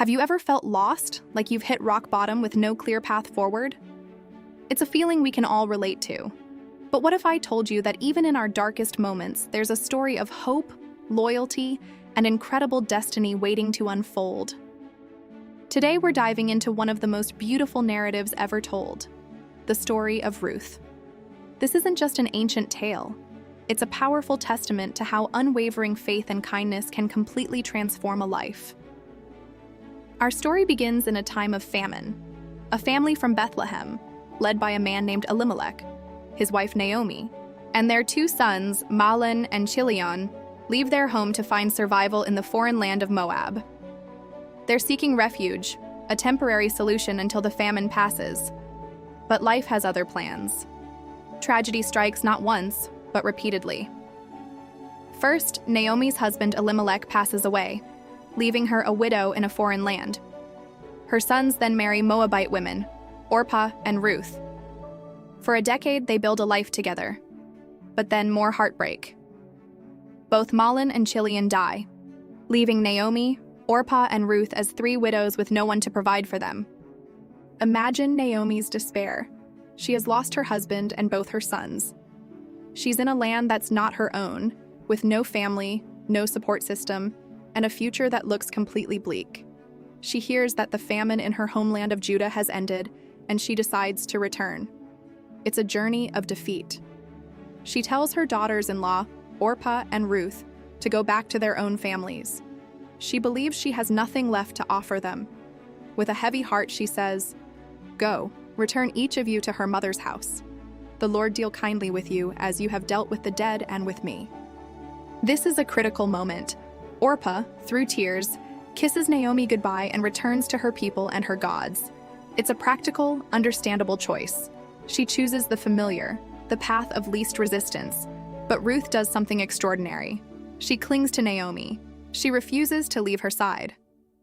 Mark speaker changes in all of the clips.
Speaker 1: Have you ever felt lost, like you've hit rock bottom with no clear path forward? It's a feeling we can all relate to. But what if I told you that even in our darkest moments, there's a story of hope, loyalty, and incredible destiny waiting to unfold? Today we're diving into one of the most beautiful narratives ever told, the story of Ruth. This isn't just an ancient tale. It's a powerful testament to how unwavering faith and kindness can completely transform a life. Our story begins in a time of famine. A family from Bethlehem, led by a man named Elimelech, his wife Naomi, and their two sons, Mahlon and Chilion, leave their home to find survival in the foreign land of Moab. They're seeking refuge, a temporary solution until the famine passes. But life has other plans. Tragedy strikes not once, but repeatedly. First, Naomi's husband Elimelech passes away, leaving her a widow in a foreign land. Her sons then marry Moabite women, Orpah and Ruth. For a decade, they build a life together. But then more heartbreak. Both Mahlon and Chilion die, leaving Naomi, Orpah, and Ruth as three widows with no one to provide for them. Imagine Naomi's despair. She has lost her husband and both her sons. She's in a land that's not her own, with no family, no support system, and a future that looks completely bleak. She hears that the famine in her homeland of Judah has ended, and she decides to return. It's a journey of defeat. She tells her daughters-in-law, Orpah and Ruth, to go back to their own families. She believes she has nothing left to offer them. With a heavy heart, she says, "Go, return each of you to her mother's house. The Lord deal kindly with you as you have dealt with the dead and with me." This is a critical moment. Orpah, through tears, kisses Naomi goodbye and returns to her people and her gods. It's a practical, understandable choice. She chooses the familiar, the path of least resistance. But Ruth does something extraordinary. She clings to Naomi. She refuses to leave her side.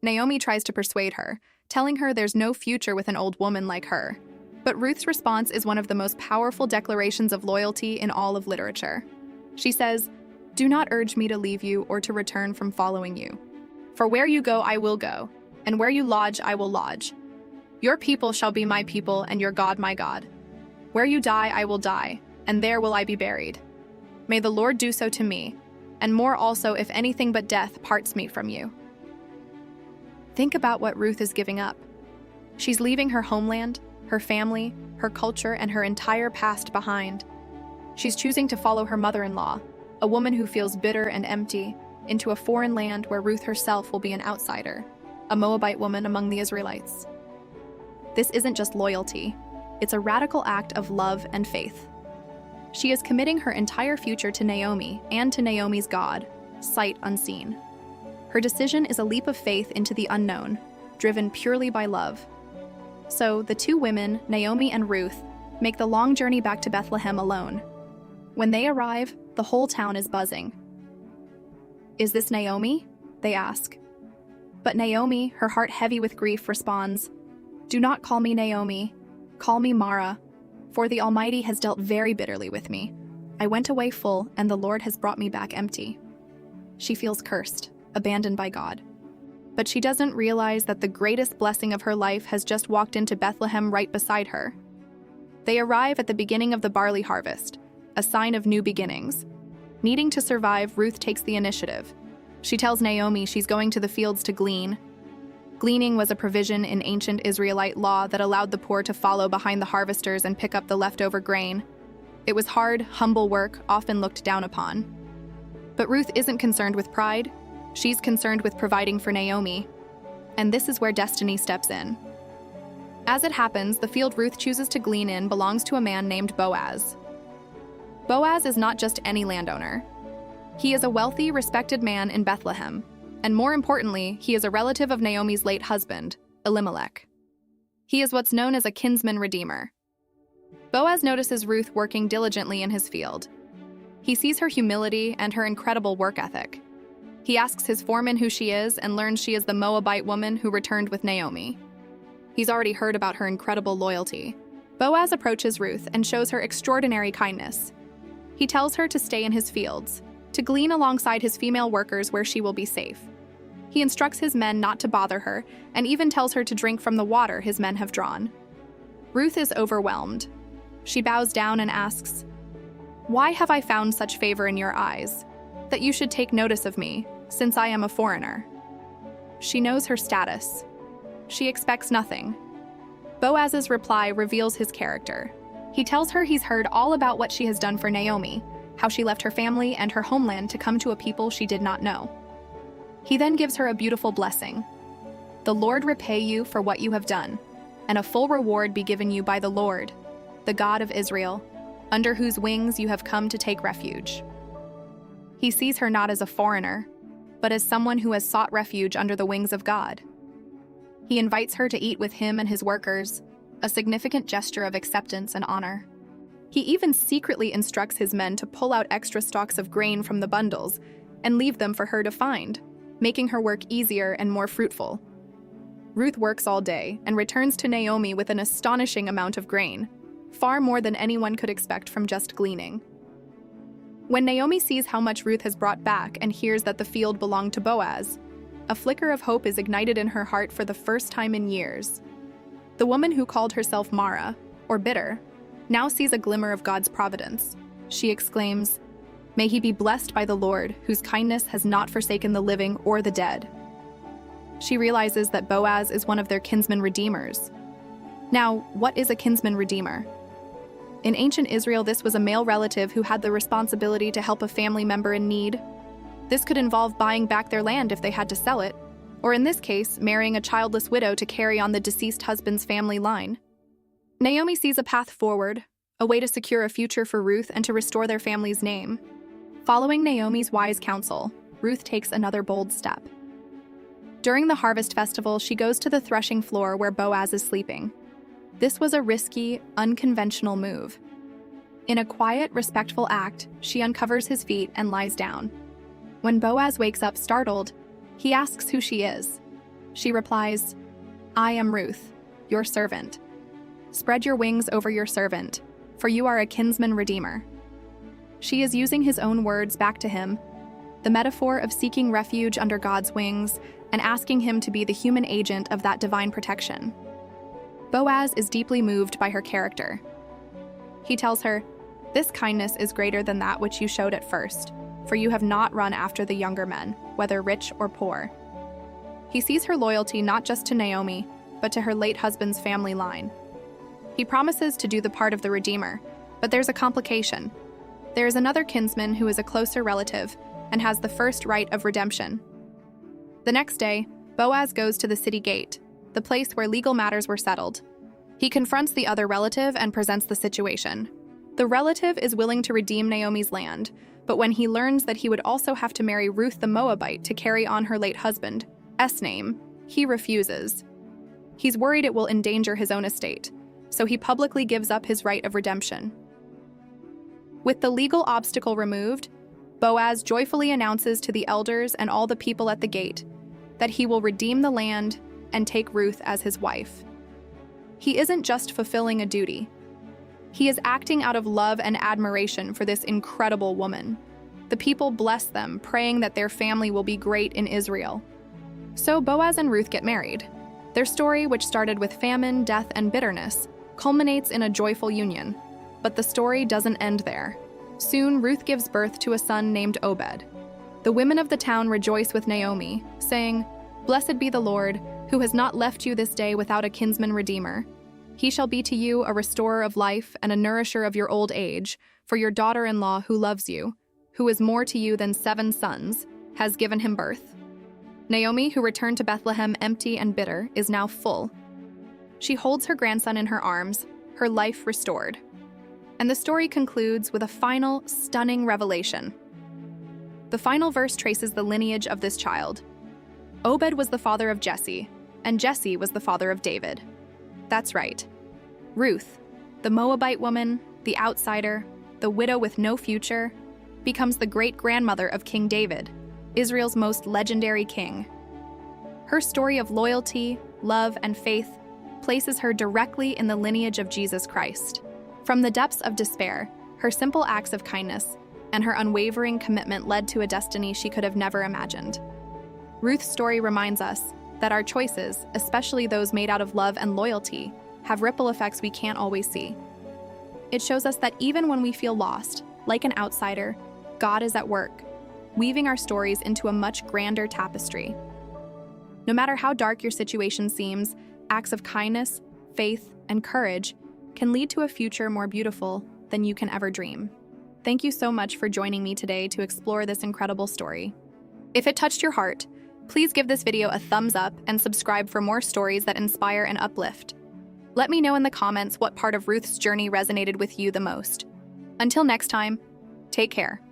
Speaker 1: Naomi tries to persuade her, telling her there's no future with an old woman like her. But Ruth's response is one of the most powerful declarations of loyalty in all of literature. She says, "Do not urge me to leave you or to return from following you. For where you go, I will go, and where you lodge, I will lodge. Your people shall be my people, and your God my God. Where you die, I will die, and there will I be buried. May the Lord do so to me, and more also if anything but death parts me from you." Think about what Ruth is giving up. She's leaving her homeland, her family, her culture, and her entire past behind. She's choosing to follow her mother-in-law, a woman who feels bitter and empty, into a foreign land where Ruth herself will be an outsider, a Moabite woman among the Israelites. This isn't just loyalty. It's a radical act of love and faith. She is committing her entire future to Naomi and to Naomi's God, sight unseen. Her decision is a leap of faith into the unknown, driven purely by love. So, the two women, Naomi and Ruth, make the long journey back to Bethlehem alone. When they arrive, the whole town is buzzing. "Is this Naomi?" they ask. But Naomi, her heart heavy with grief, responds, "Do not call me Naomi. Call me Mara, for the Almighty has dealt very bitterly with me. I went away full, and the Lord has brought me back empty." She feels cursed, abandoned by God. But she doesn't realize that the greatest blessing of her life has just walked into Bethlehem right beside her. They arrive at the beginning of the barley harvest, a sign of new beginnings. Needing to survive, Ruth takes the initiative. She tells Naomi she's going to the fields to glean. Gleaning was a provision in ancient Israelite law that allowed the poor to follow behind the harvesters and pick up the leftover grain. It was hard, humble work, often looked down upon. But Ruth isn't concerned with pride. She's concerned with providing for Naomi. And this is where destiny steps in. As it happens, the field Ruth chooses to glean in belongs to a man named Boaz. Boaz is not just any landowner. He is a wealthy, respected man in Bethlehem, and more importantly, he is a relative of Naomi's late husband, Elimelech. He is what's known as a kinsman redeemer. Boaz notices Ruth working diligently in his field. He sees her humility and her incredible work ethic. He asks his foreman who she is and learns she is the Moabite woman who returned with Naomi. He's already heard about her incredible loyalty. Boaz approaches Ruth and shows her extraordinary kindness. He tells her to stay in his fields, to glean alongside his female workers where she will be safe. He instructs his men not to bother her and even tells her to drink from the water his men have drawn. Ruth is overwhelmed. She bows down and asks, "Why have I found such favor in your eyes, that you should take notice of me, since I am a foreigner?" She knows her status. She expects nothing. Boaz's reply reveals his character. He tells her he's heard all about what she has done for Naomi, how she left her family and her homeland to come to a people she did not know. He then gives her a beautiful blessing. "The Lord repay you for what you have done, and a full reward be given you by the Lord, the God of Israel, under whose wings you have come to take refuge." He sees her not as a foreigner, but as someone who has sought refuge under the wings of God. He invites her to eat with him and his workers, a significant gesture of acceptance and honor. He even secretly instructs his men to pull out extra stalks of grain from the bundles and leave them for her to find, making her work easier and more fruitful. Ruth works all day and returns to Naomi with an astonishing amount of grain, far more than anyone could expect from just gleaning. When Naomi sees how much Ruth has brought back and hears that the field belonged to Boaz, a flicker of hope is ignited in her heart for the first time in years. The woman who called herself Mara, or bitter, now sees a glimmer of God's providence. She exclaims, "May he be blessed by the Lord, whose kindness has not forsaken the living or the dead." She realizes that Boaz is one of their kinsman redeemers. Now, what is a kinsman redeemer? In ancient Israel, this was a male relative who had the responsibility to help a family member in need. This could involve buying back their land if they had to sell it, or in this case, marrying a childless widow to carry on the deceased husband's family line. Naomi sees a path forward, a way to secure a future for Ruth and to restore their family's name. Following Naomi's wise counsel, Ruth takes another bold step. During the harvest festival, she goes to the threshing floor where Boaz is sleeping. This was a risky, unconventional move. In a quiet, respectful act, she uncovers his feet and lies down. When Boaz wakes up startled, he asks who she is. She replies, "I am Ruth, your servant. Spread your wings over your servant, for you are a kinsman redeemer." She is using his own words back to him, the metaphor of seeking refuge under God's wings and asking him to be the human agent of that divine protection. Boaz is deeply moved by her character. He tells her, "This kindness is greater than that which you showed at first, for you have not run after the younger men, whether rich or poor." He sees her loyalty not just to Naomi, but to her late husband's family line. He promises to do the part of the Redeemer, but there's a complication. There is another kinsman who is a closer relative and has the first right of redemption. The next day, Boaz goes to the city gate, the place where legal matters were settled. He confronts the other relative and presents the situation. The relative is willing to redeem Naomi's land, but when he learns that he would also have to marry Ruth the Moabite to carry on her late husband's name, he refuses. He's worried it will endanger his own estate, so he publicly gives up his right of redemption. With the legal obstacle removed, Boaz joyfully announces to the elders and all the people at the gate that he will redeem the land and take Ruth as his wife. He isn't just fulfilling a duty. He is acting out of love and admiration for this incredible woman. The people bless them, praying that their family will be great in Israel. So Boaz and Ruth get married. Their story, which started with famine, death, and bitterness, culminates in a joyful union. But the story doesn't end there. Soon, Ruth gives birth to a son named Obed. The women of the town rejoice with Naomi, saying, "Blessed be the Lord, who has not left you this day without a kinsman redeemer. He shall be to you a restorer of life and a nourisher of your old age, for your daughter-in-law who loves you, who is more to you than 7 sons, has given him birth." Naomi, who returned to Bethlehem empty and bitter, is now full. She holds her grandson in her arms, her life restored. And the story concludes with a final, stunning revelation. The final verse traces the lineage of this child. Obed was the father of Jesse, and Jesse was the father of David. That's right. Ruth, the Moabite woman, the outsider, the widow with no future, becomes the great-grandmother of King David, Israel's most legendary king. Her story of loyalty, love, and faith places her directly in the lineage of Jesus Christ. From the depths of despair, her simple acts of kindness and her unwavering commitment led to a destiny she could have never imagined. Ruth's story reminds us that our choices, especially those made out of love and loyalty, have ripple effects we can't always see. It shows us that even when we feel lost, like an outsider, God is at work, weaving our stories into a much grander tapestry. No matter how dark your situation seems, acts of kindness, faith, and courage can lead to a future more beautiful than you can ever dream. Thank you so much for joining me today to explore this incredible story. If it touched your heart, please give this video a thumbs up and subscribe for more stories that inspire and uplift. Let me know in the comments what part of Ruth's journey resonated with you the most. Until next time, take care.